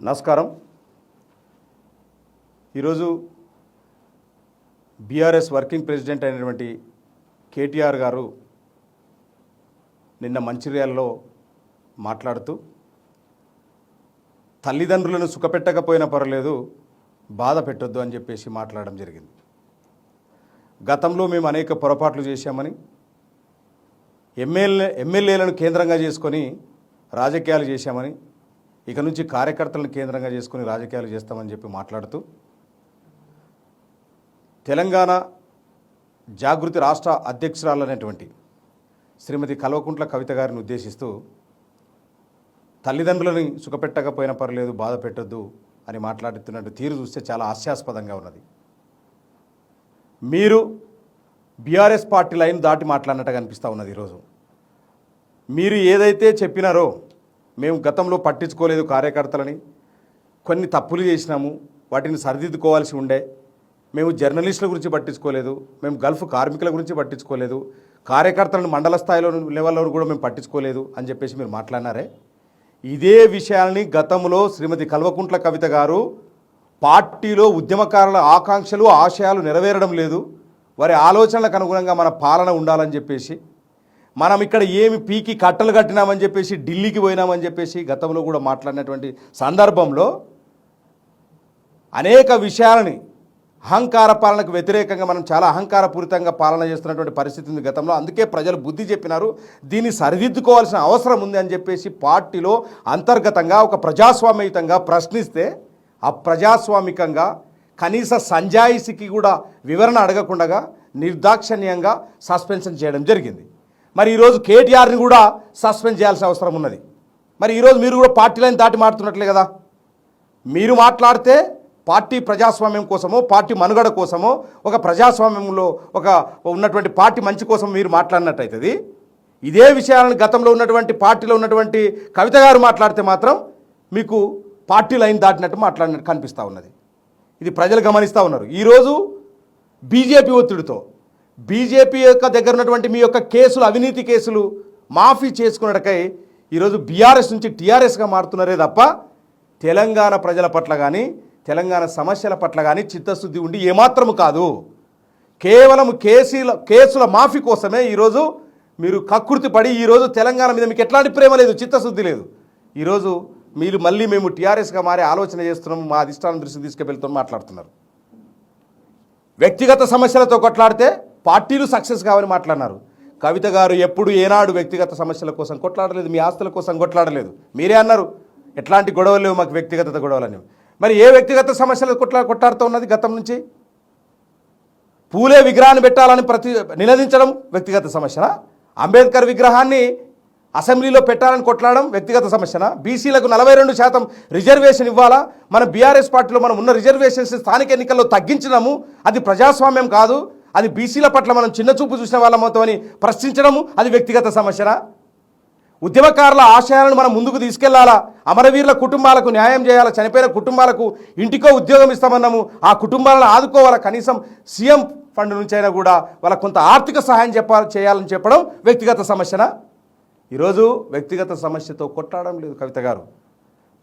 నమస్కారం. ఈరోజు BRS working president అయినటువంటి కేటీఆర్ గారు నిన్న మంచిర్యాలలో మాట్లాడుతూ తల్లిదండ్రులను సుఖపెట్టకపోయినా పర్వాలేదు, బాధ పెట్టొద్దు అని చెప్పేసి మాట్లాడడం జరిగింది. గతంలో మేము అనేక పొరపాట్లు చేశామని, ఎమ్మెల్యేలను కేంద్రంగా చేసుకొని రాజకీయాలు చేశామని, ఇక నుంచి కార్యకర్తలను కేంద్రంగా చేసుకుని రాజకీయాలు చేస్తామని చెప్పి మాట్లాడుతూ తెలంగాణ జాగృతి రాష్ట్ర అధ్యక్షురాలైనటువంటి శ్రీమతి కల్వకుంట్ల కవిత గారిని ఉద్దేశిస్తూ తల్లిదండ్రులని సుఖపెట్టకపోయినా పర్లేదు, బాధ పెట్టొద్దు అని మాట్లాడుతున్నట్టు తీరు చూస్తే చాలా హాస్యాస్పదంగా ఉన్నది. మీరు బీఆర్ఎస్ పార్టీ లైన్ దాటి మాట్లాడినట్టుగా అనిపిస్తూ ఉన్నది. ఈరోజు మీరు ఏదైతే చెప్పినారో, మేము గతంలో పట్టించుకోలేదు కార్యకర్తలని, కొన్ని తప్పులు చేసినాము, వాటిని సరిదిద్దుకోవాల్సి ఉండే, మేము జర్నలిస్టుల గురించి పట్టించుకోలేదు, మేము గల్ఫ్ కార్మికుల గురించి పట్టించుకోలేదు, కార్యకర్తలను మండల స్థాయిలో లెవెల్లో కూడా మేము పట్టించుకోలేదు అని చెప్పేసి మీరు మాట్లాడినారే. ఇదే విషయాల్ని గతంలో శ్రీమతి కల్వకుంట్ల కవిత గారు పార్టీలో ఉద్యమకారుల ఆకాంక్షలు ఆశయాలు నెరవేరడం లేదు, వారి ఆలోచనలకు అనుగుణంగా మన పాలన ఉండాలని చెప్పేసి, మనం ఇక్కడ ఏమి పీకి కట్టలు కట్టినామని చెప్పేసి ఢిల్లీకి పోయినామని చెప్పేసి గతంలో కూడా మాట్లాడినటువంటి సందర్భంలో అనేక విషయాలని అహంకార పాలనకు వ్యతిరేకంగా మనం చాలా అహంకారపూరితంగా పాలన చేస్తున్నటువంటి పరిస్థితి ఉంది గతంలో. అందుకే ప్రజలు బుద్ధి చెప్పినారు, దీన్ని సరిదిద్దుకోవాల్సిన అవసరం ఉంది అని చెప్పేసి పార్టీలో అంతర్గతంగా ఒక ప్రజాస్వామ్యయుతంగా ప్రశ్నిస్తే అప్రజాస్వామికంగా కనీస సంజాయిషికి కూడా వివరణ అడగకుండా నిర్దాక్షణ్యంగా సస్పెన్షన్ చేయడం జరిగింది. మరి ఈరోజు కేటీఆర్ని కూడా సస్పెండ్ చేయాల్సిన అవసరం ఉన్నది. మరి ఈరోజు మీరు కూడా పార్టీలను దాటి మారుతున్నట్లే కదా. మీరు మాట్లాడితే పార్టీ ప్రజాస్వామ్యం కోసమో, పార్టీ మనుగడ కోసమో, ఒక ప్రజాస్వామ్యంలో ఒక ఉన్నటువంటి పార్టీ మంచి కోసం మీరు మాట్లాడినట్టు అవుతుంది. ఇదే విషయాలను గతంలో ఉన్నటువంటి పార్టీలో ఉన్నటువంటి కవిత గారు మాట్లాడితే మాత్రం మీకు పార్టీ లైన్ దాటినట్టు మాట్లాడినట్టు కనిపిస్తూ ఉన్నది. ఇది ప్రజలు గమనిస్తూ ఉన్నారు. ఈరోజు బీజేపీ ఒత్తిడితో, బీజేపీ యొక్క దగ్గర ఉన్నటువంటి మీ యొక్క కేసులు, అవినీతి కేసులు మాఫీ చేసుకున్నటకై ఈరోజు బీఆర్ఎస్ నుంచి టీఆర్ఎస్గా మారుతున్నారే తప్ప తెలంగాణ ప్రజల పట్ల కానీ, తెలంగాణ సమస్యల పట్ల కానీ చిత్తశుద్ధి ఉండి ఏమాత్రము కాదు. కేవలం కేసుల మాఫీ కోసమే ఈరోజు మీరు కక్కుర్తి పడి, ఈరోజు తెలంగాణ మీద మీకు ఎట్లాంటి ప్రేమ లేదు, చిత్తశుద్ధి లేదు. ఈరోజు మీరు మళ్ళీ మేము టీఆర్ఎస్గా మారే ఆలోచన చేస్తున్నాము, మా అధిష్టానం దృష్టికి తీసుకెళ్తామని మాట్లాడుతున్నారు. వ్యక్తిగత సమస్యలతో కొట్లాడితే పార్టీలు సక్సెస్ కావని మాట్లాడినారు. కవిత గారు ఎప్పుడు ఏనాడు వ్యక్తిగత సమస్యల కోసం కొట్లాడలేదు, మీ ఆస్తుల కోసం కొట్లాడలేదు. మీరే అన్నారు ఎట్లాంటి గొడవలు లేవు మాకు, వ్యక్తిగత గొడవలని. మరి ఏ వ్యక్తిగత సమస్యలు కొట్లాడుతూ ఉన్నది గతం నుంచి? పూలే విగ్రహాన్ని పెట్టాలని నినదించడం వ్యక్తిగత సమస్యనా? అంబేద్కర్ విగ్రహాన్ని అసెంబ్లీలో పెట్టాలని కొట్లాడడం వ్యక్తిగత సమస్యనా? బీసీలకు 42% రిజర్వేషన్ ఇవ్వాలా? మన బీఆర్ఎస్ పార్టీలో మనం ఉన్న రిజర్వేషన్స్ స్థానిక ఎన్నికల్లో తగ్గించడము అది ప్రజాస్వామ్యం కాదు, అది బీసీల పట్ల మనం చిన్న చూపు చూసిన వాళ్ళమవుతో అని ప్రశ్నించడము అది వ్యక్తిగత సమస్యనా? ఉద్యమకారుల ఆశయాలను మనం ముందుకు తీసుకెళ్లాలా? అమరవీరుల కుటుంబాలకు న్యాయం చేయాలా? చనిపోయిన కుటుంబాలకు ఇంటికో ఉద్యోగం ఇస్తామన్నాము, ఆ కుటుంబాలను ఆదుకోవాలా? కనీసం సీఎం ఫండ్ నుంచి అయినా కూడా వాళ్ళకు కొంత ఆర్థిక సహాయం చేయాలని చెప్పడం వ్యక్తిగత సమస్యనా? ఈరోజు వ్యక్తిగత సమస్యతో కొట్లాడడం లేదు కవిత గారు.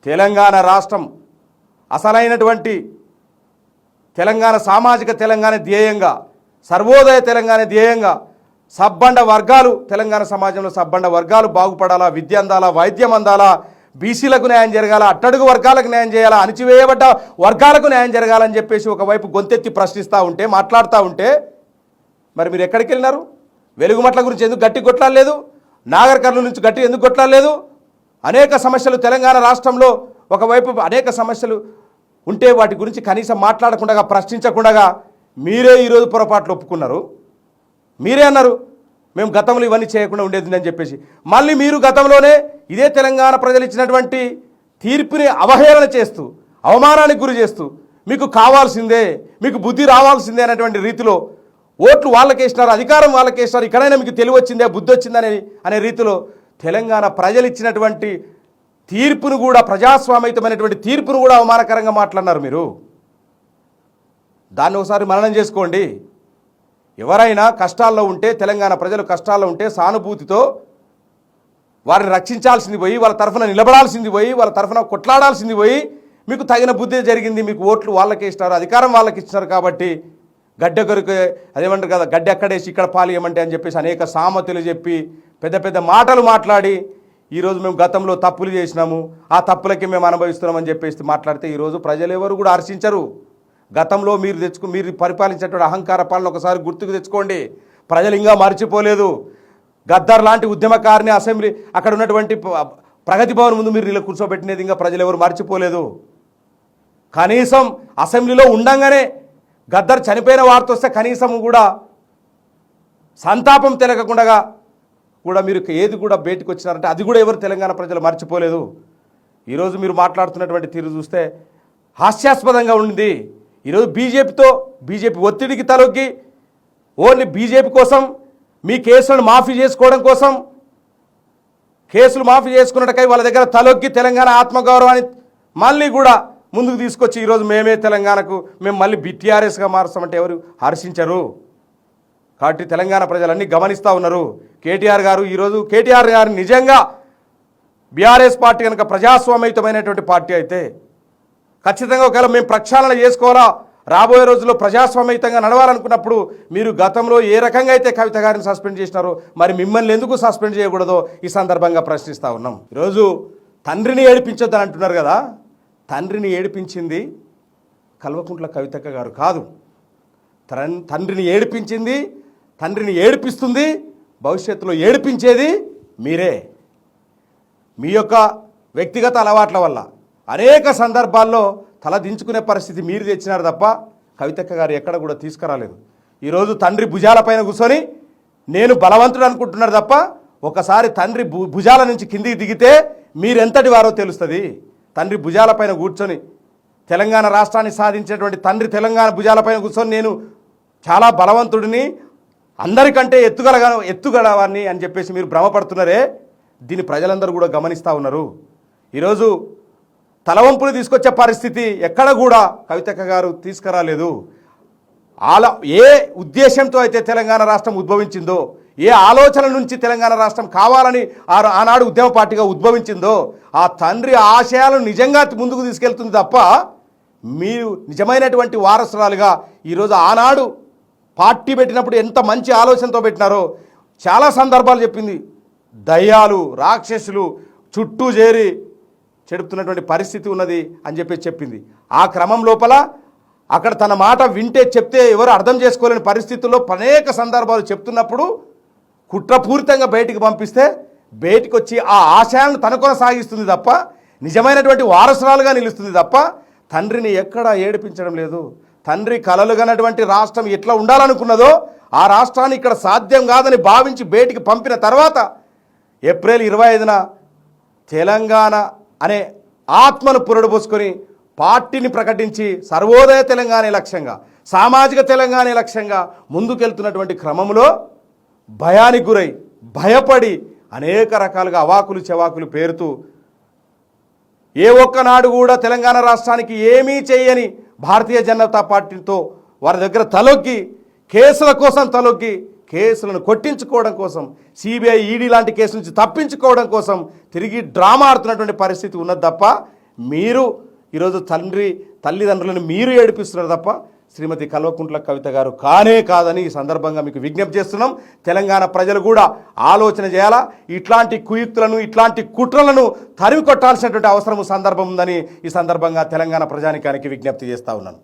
తెలంగాణ రాష్ట్రం అసలైనటువంటి తెలంగాణ, సామాజిక తెలంగాణ ధ్యేయంగా, సర్వోదయ తెలంగాణ ధ్యేయంగా సబ్బండ వర్గాలు, తెలంగాణ సమాజంలో సబ్బండ వర్గాలు బాగుపడాలా, విద్య అందాలా, వైద్యం అందాలా, బీసీలకు న్యాయం జరగాల, అట్టడుగు వర్గాలకు న్యాయం చేయాలా, అణిచివేయబడ్డ వర్గాలకు న్యాయం జరగాలని చెప్పేసి ఒకవైపు గొంతెత్తి ప్రశ్నిస్తూ ఉంటే, మాట్లాడుతూ ఉంటే మరి మీరు ఎక్కడికి వెళ్ళినారు? వెలుగుమట్ల గురించి ఎందుకు గట్టి కొట్లాడలేదు? నాగర్ కర్నూలు నుంచి గట్టి ఎందుకు కొట్లాడలేదు? అనేక సమస్యలు తెలంగాణ రాష్ట్రంలో ఒకవైపు అనేక సమస్యలు ఉంటే వాటి గురించి కనీసం మాట్లాడకుండా, ప్రశ్నించకుండా మీరే ఈరోజు పొరపాట్లు ఒప్పుకున్నారు. మీరే అన్నారు మేము గతంలో ఇవన్నీ చేయకుండా ఉండేది అని చెప్పేసి. మళ్ళీ మీరు గతంలోనే ఇదే తెలంగాణ ప్రజలు ఇచ్చినటువంటి తీర్పుని అవహేళన చేస్తూ, అవమానానికి గురి చేస్తూ, మీకు కావాల్సిందే, మీకు బుద్ధి రావాల్సిందే అనేటువంటి రీతిలో ఓట్లు వాళ్ళకేసినారు, అధికారం వాళ్ళకేసినారు, ఇక్కడైనా మీకు తెలివి వచ్చిందే, బుద్ధి వచ్చిందని అనే రీతిలో తెలంగాణ ప్రజలు ఇచ్చినటువంటి తీర్పును కూడా, ప్రజాస్వామ్యయుతమైనటువంటి తీర్పును కూడా అవమానకరంగా మాట్లాడినారు మీరు. దాన్ని ఒకసారి మననం చేసుకోండి. ఎవరైనా కష్టాల్లో ఉంటే, తెలంగాణ ప్రజలు కష్టాల్లో ఉంటే సానుభూతితో వారిని రక్షించాల్సింది పోయి, వాళ్ళ తరఫున నిలబడాల్సింది పోయి, వాళ్ళ తరఫున కొట్లాడాల్సింది పోయి మీకు తగిన బుద్ధి జరిగింది, మీకు ఓట్లు వాళ్ళకే ఇస్తారు, అధికారం వాళ్ళకి ఇచ్చినారు కాబట్టి గడ్డ కొరకు అదేమంటారు కదా, గడ్డ ఎక్కడేసి ఇక్కడ పాలియమంటే అని చెప్పేసి అనేక సామెతలు చెప్పి పెద్ద పెద్ద మాటలు మాట్లాడి ఈరోజు మేము గతంలో తప్పులు చేసినాము, ఆ తప్పులకి మేము అనుభవిస్తున్నామని చెప్పేసి మాట్లాడితే ఈరోజు ప్రజలు ఎవరు కూడా హర్షించరు. గతంలో మీరు పరిపాలించేటువంటి అహంకార పాలన ఒకసారి గుర్తుకు తెచ్చుకోండి. ప్రజలు ఇంకా మర్చిపోలేదు. గద్దర్ లాంటి ఉద్యమకారిని అసెంబ్లీ అక్కడ ఉన్నటువంటి ప్రగతి భవన్ ముందు మీరు ఇలా కూర్చోబెట్టినది ఇంకా ప్రజలు ఎవరు మర్చిపోలేదు. కనీసం అసెంబ్లీలో ఉండంగానే గద్దర్ చనిపోయిన వార్త వస్తే కనీసం కూడా సంతాపం తెలగకుండా కూడా మీరు ఏది కూడా బయటకు వచ్చినారంటే అది కూడా ఎవరు తెలంగాణ ప్రజలు మర్చిపోలేదు. ఈరోజు మీరు మాట్లాడుతున్నటువంటి తీరు చూస్తే హాస్యాస్పదంగా ఉంది. ఈరోజు బీజేపీ ఒత్తిడికి తలొగ్గి ఓన్లీ బీజేపీ కోసం మీ కేసులను మాఫీ చేసుకోవడం కోసం కేసులు మాఫీ చేసుకున్నట్టుకై వాళ్ళ దగ్గర తలొగ్గి తెలంగాణ ఆత్మగౌరవాన్ని మళ్ళీ కూడా ముందుకు తీసుకొచ్చి ఈరోజు మేమే తెలంగాణకు మేము మళ్ళీ టీఆర్ఎస్గా మారుస్తామంటే ఎవరు హర్షించరు. కాబట్టి తెలంగాణ ప్రజలన్నీ గమనిస్తూ ఉన్నారు. కేటీఆర్ గారు నిజంగా బీఆర్ఎస్ పార్టీ కనుక ప్రజాస్వామ్యయుతమైనటువంటి పార్టీ అయితే ఖచ్చితంగా ఒకవేళ మేము ప్రక్షాళన చేసుకోవాలా, రాబోయే రోజుల్లో ప్రజాస్వామ్యయుతంగా నడవాలనుకున్నప్పుడు మీరు గతంలో ఏ రకంగా అయితే కవిత గారిని సస్పెండ్ చేసినారో మరి మిమ్మల్ని ఎందుకు సస్పెండ్ చేయకూడదో ఈ సందర్భంగా ప్రశ్నిస్తూ ఉన్నాం. ఈరోజు తండ్రిని ఏడిపించొద్దని అంటున్నారు కదా, తండ్రిని ఏడిపించింది కల్వకుంట్ల కవితక్క గారు కాదు. తండ్రిని ఏడిపిస్తుంది భవిష్యత్తులో ఏడిపించేది మీరే. మీ యొక్క వ్యక్తిగత అలవాట్ల వల్ల అనేక సందర్భాల్లో తల దించుకునే పరిస్థితి మీరు తెచ్చినారు తప్ప కవితక్క గారు ఎక్కడ కూడా తీసుకురాలేదు. ఈరోజు తండ్రి భుజాలపైన కూర్చొని నేను బలవంతుడు అనుకుంటున్నారు తప్ప ఒకసారి తండ్రి భుజాల నుంచి కిందికి దిగితే మీరెంతటి వారో తెలుస్తుంది. తండ్రి భుజాలపైన కూర్చొని తెలంగాణ రాష్ట్రాన్ని సాధించేటువంటి తండ్రి తెలంగాణ భుజాలపైన కూర్చొని నేను చాలా బలవంతుడిని, అందరికంటే ఎత్తుగలవాన్ని అని చెప్పేసి మీరు భ్రమపడుతున్నారే, దీన్ని ప్రజలందరూ కూడా గమనిస్తూ ఉన్నారు. ఈరోజు తలవంపులు తీసుకొచ్చే పరిస్థితి ఎక్కడ కూడా కవితక్క గారు తీసుకురాలేదు. ఏ ఉద్దేశంతో అయితే తెలంగాణ రాష్ట్రం ఉద్భవించిందో, ఏ ఆలోచన నుంచి తెలంగాణ రాష్ట్రం కావాలని ఆనాడు ఉద్యమ పార్టీగా ఉద్భవించిందో ఆ తండ్రి ఆశయాలను నిజంగా ముందుకు తీసుకెళ్తుంది తప్ప మీరు నిజమైనటువంటి వారసురాలుగా ఈరోజు ఆనాడు పార్టీ పెట్టినప్పుడు ఎంత మంచి ఆలోచనతో పెట్టినారో చాలా సందర్భాలు చెప్పింది. దయ్యాలు రాక్షసులు చుట్టూ చేరి చెడుపుతున్నటువంటి పరిస్థితి ఉన్నది అని చెప్పి చెప్పింది. ఆ క్రమం లోపల అక్కడ తన మాట వింటే చెప్తే ఎవరు అర్థం చేసుకోలేని పరిస్థితుల్లో అనేక సందర్భాలు చెప్తున్నప్పుడు కుట్రపూరితంగా బయటికి పంపిస్తే బయటికి వచ్చి ఆ ఆశయాలను తన కొనసాగిస్తుంది తప్ప నిజమైనటువంటి వారసురాలుగా నిలుస్తుంది తప్ప తండ్రిని ఎక్కడా ఏడిపించడం లేదు. తండ్రి కలలుగానటువంటి రాష్ట్రం ఎట్లా ఉండాలనుకున్నదో ఆ రాష్ట్రాన్ని ఇక్కడ సాధ్యం కాదని భావించి బయటికి పంపిన తర్వాత ఏప్రిల్ 25న తెలంగాణ అనే ఆత్మను పురడబోసుకొని పార్టీని ప్రకటించి సర్వోదయ తెలంగాణ లక్ష్యంగా సామాజిక తెలంగాణ లక్ష్యంగా ముందుకెళ్తున్నటువంటి క్రమంలో భయానికి గురై భయపడి అనేక రకాలుగా అవాకులు చెవాకులు పేరుతూ ఏ ఒక్కనాడు కూడా తెలంగాణ రాష్ట్రానికి ఏమీ చేయని భారతీయ జనతా పార్టీతో వారి దగ్గర తలొగ్గి కేసుల కోసం తలొగ్గి కేసులను కొట్టించుకోవడం కోసం సిబిఐ ఈడీ లాంటి కేసుల నుంచి తప్పించుకోవడం కోసం తిరిగి డ్రామా ఆడుతున్నటువంటి పరిస్థితి ఉన్నది తప్ప మీరు ఈరోజు తల్లిదండ్రులను మీరు ఏడిపిస్తున్నారు తప్ప శ్రీమతి కల్వకుంట్ల కవిత గారు కానే కాదని ఈ సందర్భంగా మీకు విజ్ఞప్తి చేస్తున్నాం. తెలంగాణ ప్రజలు కూడా ఆలోచన చేయాలా, ఇట్లాంటి కుయుక్తులను ఇట్లాంటి కుట్రలను తరిమి కొట్టాల్సినటువంటి అవసరం సందర్భం ఉందని ఈ సందర్భంగా తెలంగాణ ప్రజానికానికి విజ్ఞప్తి చేస్తూ ఉన్నాను.